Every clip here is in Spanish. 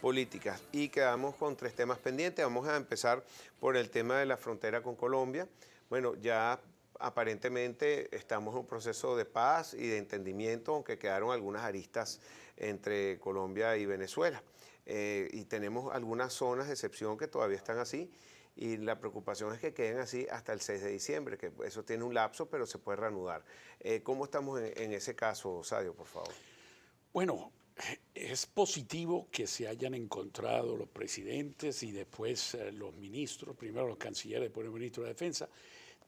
políticas. Y quedamos con 3 temas pendientes. Vamos a empezar por el tema de la frontera con Colombia. Bueno, ya aparentemente estamos en un proceso de paz y de entendimiento, aunque quedaron algunas aristas entre Colombia y Venezuela. Y tenemos algunas zonas de excepción que todavía están así. Y la preocupación es que queden así hasta el 6 de diciembre, que eso tiene un lapso, pero se puede reanudar. ¿Cómo estamos en ese caso, Sadio, por favor? Bueno, es positivo que se hayan encontrado los presidentes y después los ministros, primero los cancilleres, después el ministro de Defensa,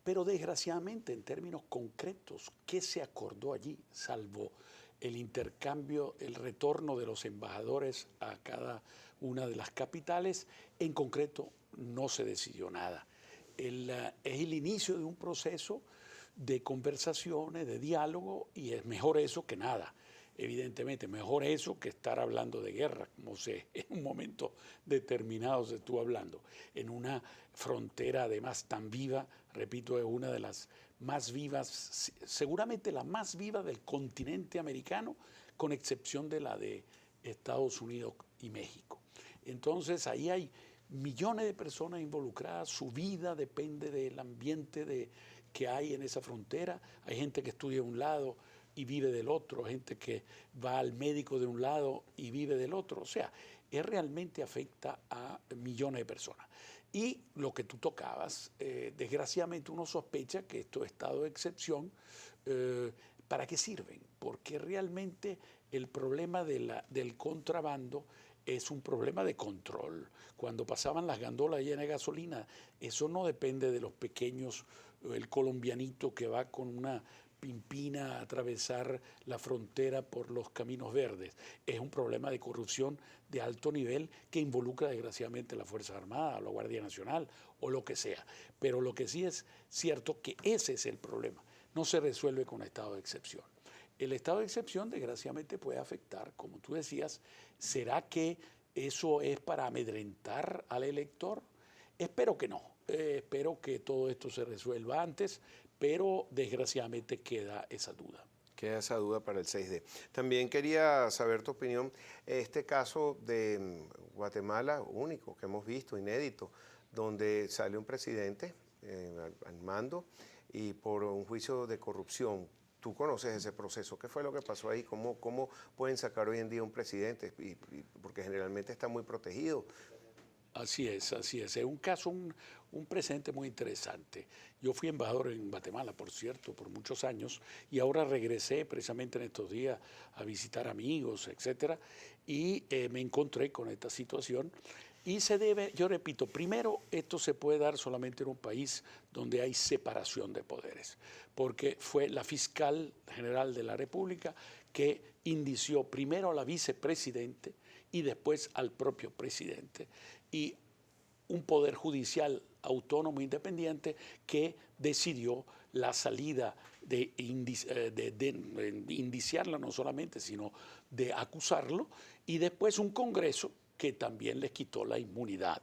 pero desgraciadamente en términos concretos, ¿qué se acordó allí? Salvo el intercambio, el retorno de los embajadores a cada una de las capitales, en concreto no se decidió nada. Es el inicio de un proceso de conversaciones, de diálogo, y es mejor eso que nada. Evidentemente, mejor eso que estar hablando de guerra, como se en un momento determinado se estuvo hablando, en una frontera además tan viva, repito, es una de las más vivas, seguramente la más viva del continente americano, con excepción de la de Estados Unidos y México. Entonces ahí hay millones de personas involucradas, su vida depende del ambiente que hay en esa frontera. Hay gente que estudia de un lado y vive del otro, gente que va al médico de un lado y vive del otro. O sea, realmente afecta a millones de personas. Y lo que tú tocabas, desgraciadamente uno sospecha que estos estados de excepción, ¿para qué sirven? Porque realmente el problema del contrabando es un problema de control. Cuando pasaban las gandolas llenas de gasolina, eso no depende de los pequeños, el colombianito que va con una pimpina a atravesar la frontera por los caminos verdes. Es un problema de corrupción de alto nivel que involucra desgraciadamente a las Fuerzas Armadas, a la Guardia Nacional o lo que sea. Pero lo que sí es cierto que ese es el problema. No se resuelve con estado de excepción. El estado de excepción desgraciadamente puede afectar, como tú decías, ¿será que eso es para amedrentar al elector? Espero que no, espero que todo esto se resuelva antes, pero desgraciadamente queda esa duda. Queda esa duda para el 6D. También quería saber tu opinión, este caso de Guatemala, único que hemos visto, inédito, donde sale un presidente al mando y por un juicio de corrupción. Tú conoces ese proceso. ¿Qué fue lo que pasó ahí? ¿Cómo pueden sacar hoy en día un presidente? Porque generalmente está muy protegido. Así es, así es. Es un caso, un presente muy interesante. Yo fui embajador en Guatemala, por cierto, por muchos años, y ahora regresé precisamente en estos días a visitar amigos, etcétera, y me encontré con esta situación. Y se debe, yo repito, primero, esto se puede dar solamente en un país donde hay separación de poderes, porque fue la fiscal general de la República que indició primero a la vicepresidente y después al propio presidente, y un poder judicial autónomo e independiente que decidió la salida de indiciarla no solamente, sino de acusarlo, y después un Congreso que también les quitó la inmunidad.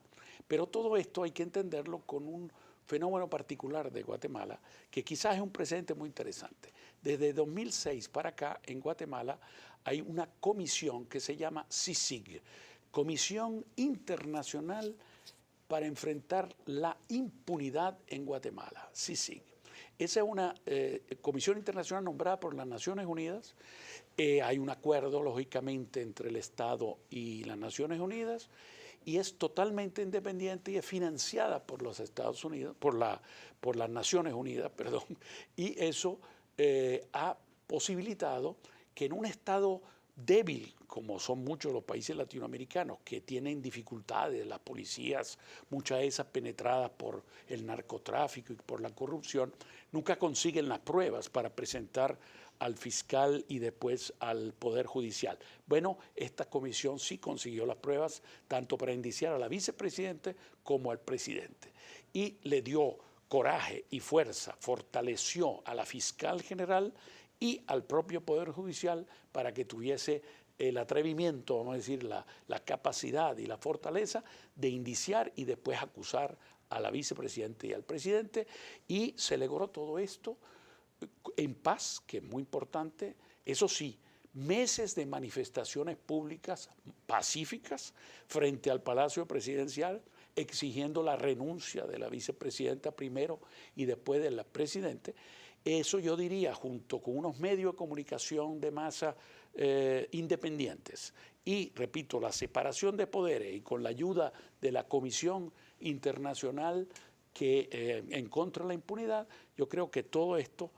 Pero todo esto hay que entenderlo con un fenómeno particular de Guatemala, que quizás es un presente muy interesante. Desde 2006 para acá, en Guatemala, hay una comisión que se llama CICIG, Comisión Internacional para enfrentar la impunidad en Guatemala, CICIG. Esa es una comisión internacional nombrada por las Naciones Unidas. Hay un acuerdo, lógicamente, entre el Estado y las Naciones Unidas, y es totalmente independiente y es financiada por los Estados Unidos, por las Naciones Unidas, perdón, y eso ha posibilitado que en un Estado débil, como son muchos los países latinoamericanos, que tienen dificultades, las policías, muchas de esas penetradas por el narcotráfico y por la corrupción, nunca consiguen las pruebas para presentar al fiscal y después al Poder Judicial. Bueno, esta comisión sí consiguió las pruebas, tanto para indiciar a la vicepresidente como al presidente, y le dio coraje y fuerza, fortaleció a la fiscal general y al propio Poder Judicial para que tuviese el atrevimiento, vamos a decir, la capacidad y la fortaleza de indiciar y después acusar a la vicepresidenta y al presidente, y se logró todo esto en paz, que es muy importante, eso sí, meses de manifestaciones públicas pacíficas frente al Palacio Presidencial, exigiendo la renuncia de la vicepresidenta primero y después del presidente. Eso yo diría, junto con unos medios de comunicación de masa independientes y, repito, la separación de poderes y con la ayuda de la Comisión Internacional que en contra de la impunidad, yo creo que todo esto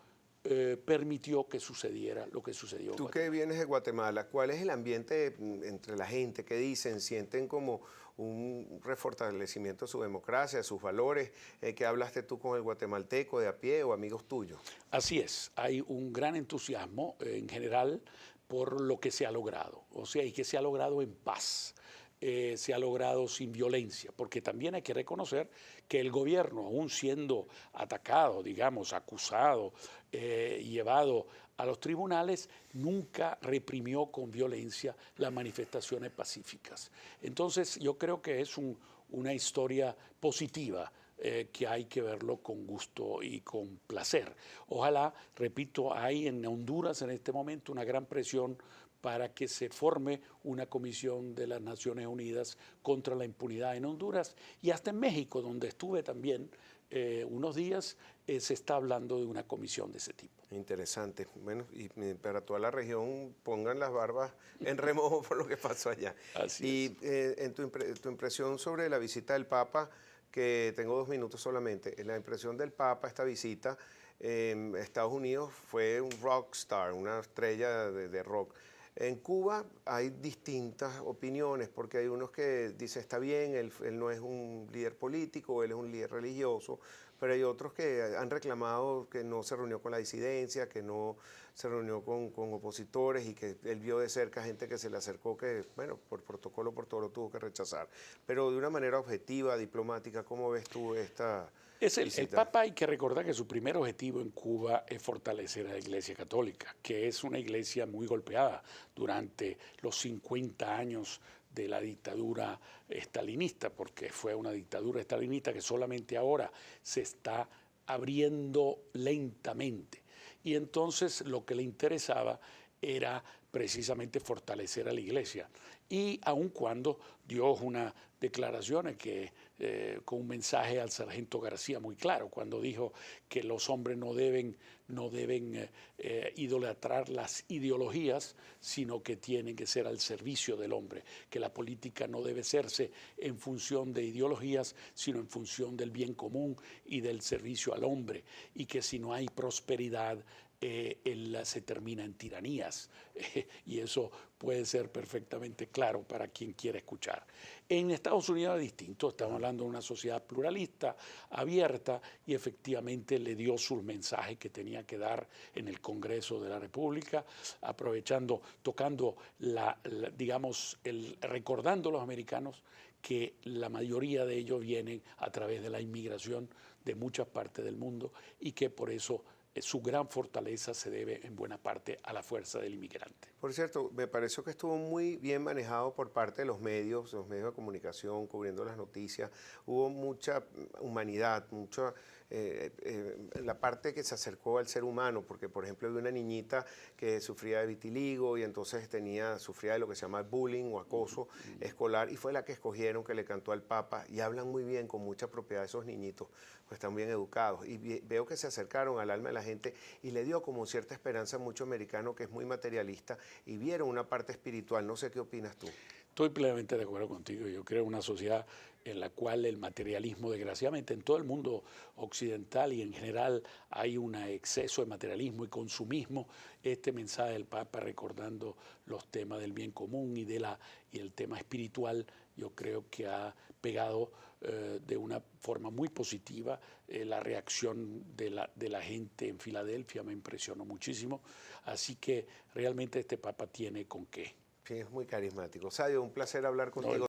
permitió que sucediera lo que sucedió. Tú que vienes de Guatemala, ¿cuál es el ambiente entre la gente? ¿Qué dicen? ¿Sienten como un refortalecimiento de su democracia, de sus valores? ¿Qué hablaste tú con el guatemalteco de a pie o amigos tuyos? Así es, hay un gran entusiasmo en general por lo que se ha logrado, o sea, y que se ha logrado en paz. Se ha logrado sin violencia, porque también hay que reconocer que el gobierno, aún siendo atacado, digamos, acusado, llevado a los tribunales, nunca reprimió con violencia las manifestaciones pacíficas. Entonces, yo creo que es una historia positiva que hay que verlo con gusto y con placer. Ojalá, repito, hay en Honduras en este momento una gran presión para que se forme una comisión de las Naciones Unidas contra la impunidad en Honduras y hasta en México, donde estuve también unos días, se está hablando de una comisión de ese tipo. Interesante. Bueno, y para toda la región pongan las barbas en remojo por lo que pasó allá. Así es. En tu impresión sobre la visita del Papa, que tengo 2 minutos solamente, en la impresión del Papa, esta visita, Estados Unidos fue un rockstar, una estrella de rock. En Cuba hay distintas opiniones, porque hay unos que dicen, está bien, él no es un líder político, él es un líder religioso, pero hay otros que han reclamado que no se reunió con la disidencia, que no se reunió con opositores y que él vio de cerca gente que se le acercó que, bueno, por protocolo, por todo lo tuvo que rechazar. Pero de una manera objetiva, diplomática, ¿cómo ves tú esta El Papa, hay que recordar que su primer objetivo en Cuba es fortalecer a la Iglesia Católica, que es una iglesia muy golpeada durante los 50 años de la dictadura estalinista, porque fue una dictadura estalinista que solamente ahora se está abriendo lentamente. Y entonces lo que le interesaba era precisamente fortalecer a la iglesia. Y aun cuando dio unas declaraciones con un mensaje al sargento García muy claro, cuando dijo que los hombres no deben idolatrar las ideologías, sino que tienen que ser al servicio del hombre, que la política no debe hacerse en función de ideologías, sino en función del bien común y del servicio al hombre, y que si no hay prosperidad, se termina en tiranías, y eso puede ser perfectamente claro para quien quiera escuchar. En Estados Unidos es distinto, estamos hablando de una sociedad pluralista, abierta, y efectivamente le dio sus mensajes que tenía que dar en el Congreso de la República, aprovechando, tocando, recordando a los americanos que la mayoría de ellos vienen a través de la inmigración de muchas partes del mundo y que por eso su gran fortaleza se debe en buena parte a la fuerza del inmigrante. Por cierto, me pareció que estuvo muy bien manejado por parte de los medios de comunicación, cubriendo las noticias. Hubo mucha humanidad, mucha la parte que se acercó al ser humano, porque por ejemplo había una niñita que sufría de vitiligo y entonces sufría de lo que se llama bullying o acoso escolar, y fue la que escogieron, que le cantó al Papa, y hablan muy bien, con mucha propiedad esos niñitos, pues están bien educados. Y veo que se acercaron al alma de la gente y le dio como cierta esperanza a mucho americano que es muy materialista y vieron una parte espiritual. No sé qué opinas tú. Estoy plenamente de acuerdo contigo. Yo creo una sociedad en la cual el materialismo, desgraciadamente, en todo el mundo occidental y en general hay un exceso de materialismo y consumismo. Este mensaje del Papa recordando los temas del bien común y el tema espiritual, yo creo que ha pegado de una forma muy positiva. La reacción de la gente en Filadelfia me impresionó muchísimo. Así que realmente este Papa tiene con qué. Sí, es muy carismático. Sadio, un placer hablar contigo.